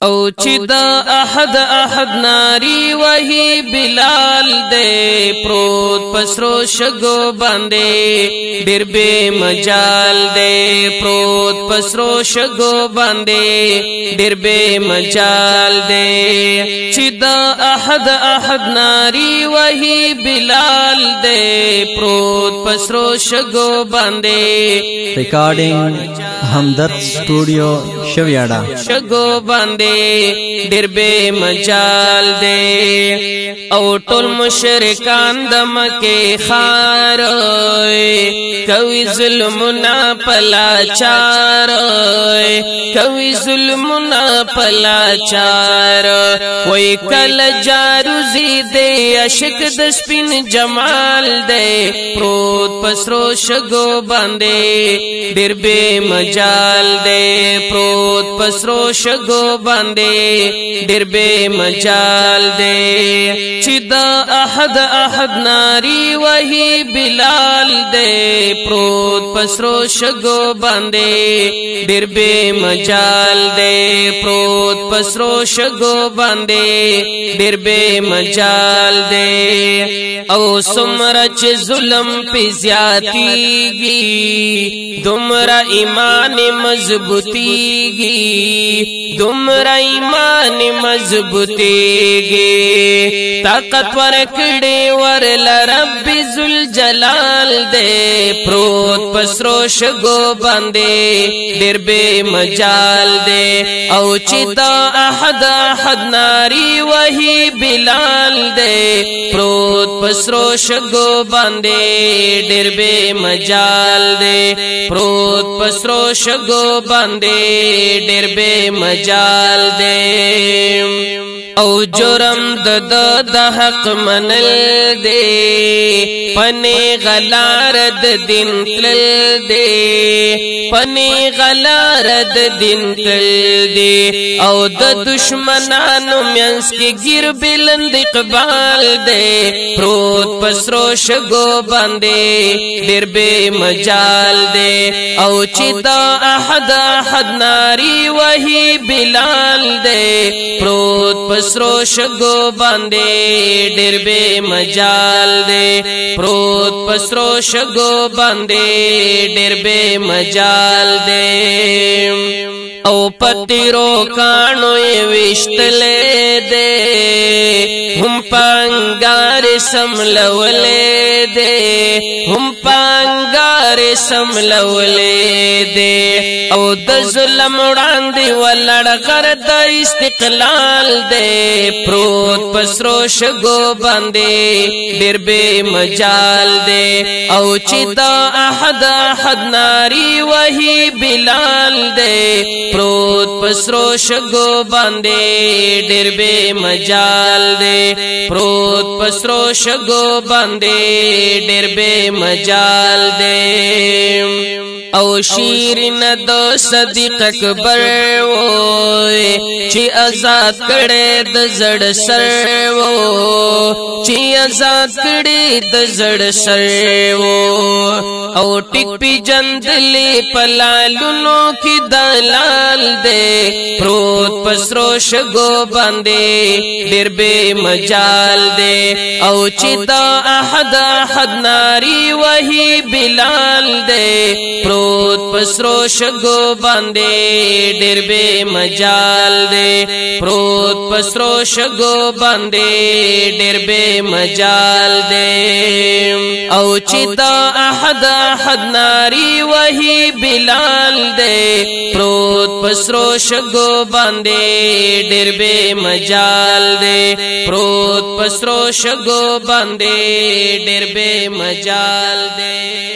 او چې دا احد ناری وਹੀ بلال دے پروت پسرو شګو باندې ډېر بے مجال دے پروت پسرو شګو باندې ډېر بے مجال دے چې دا احد ناری وਹੀ بلال دے پروت پسرو شګو باندې ریکارڈنگ ہمدرد اسٹوڈیو شویاڑا شګو باندې ډېر بے مجال دے او ټول مشرکان د مکه خار کوي ظلمنا پلاچار کوي ظلمنا پلاچار وای کل جارو زیدے عشق د سپین جمال دے پروت پسرو شګو باندې ډېر بے مجال دے پروت پسرو شګو باندې ډېر بے مجال دے چې دا احد ناری وਹੀ بلال دے پروت پسرو شګو باندې ډېر بے مجال دے پروت پسرو شګو باندې ډېر بے مجال دے او سمره چې ظلم په زیاتیږي دومره ایمان مضبوطیږي دومره ایمان مضبوطیږي طاقت ورکړي ورل رب ذوالجلال دے پروت پسرو شګو باندې ډېر بے مجال دے او چې دا احد ناری وਹੀ بلال دے پروت پسرو شګو باندې ډېر بے مجال دے پروت پسرو شګو باندې ډېر بے مجال دے او جرم د حق منل دے پنے غلار د دین تل دے پنے غلار د دین تل دے او د دشمنانو منس کی گیر بلند اقبال دے پروت پسرو شګو باندې ډېر بے مجال دے او چې دا احد ناری وਹੀ بلال دے پروت پسرو شګو باندې ډېر بے مجال دے پروت پسرو شګو باندې ډېر بے مجال دے او پتیرو کانو وشتلې دے هم پنګار سملولې دے هم پنګار سملولې دے او د ظلم وړاندې ولړ غرد استقلال دے پروت پسرو شګو باندې ډېر بے مجال دے او چې دا احد ناری وਹੀ بلال دے پروت پسرو شګو باندې ډېر بے مجال دے پروت پسرو شګو باندې ډېر بے مجال دے او شیرین دو صدیق اکبر وای چې آزاد کړي د زړ سر وو چې آزاد کړي د زړ سر وو او ټیک پی جندلې پلالونو کې دلال دے پروت پسرو شګو باندې ډېر بے مجال دے او چې دا احد ناری وਹੀ بلال دے پروت پسرو شګو باندې ډېر بے مجال دے پروت پسرو شګو باندې ډېر بے مجال دے او چې دا احد ناری وਹੀ بلال دے پروت پسرو شګو باندې ډېر بے مجال دے پروت پسرو شګو باندې ډېر بے مجال دے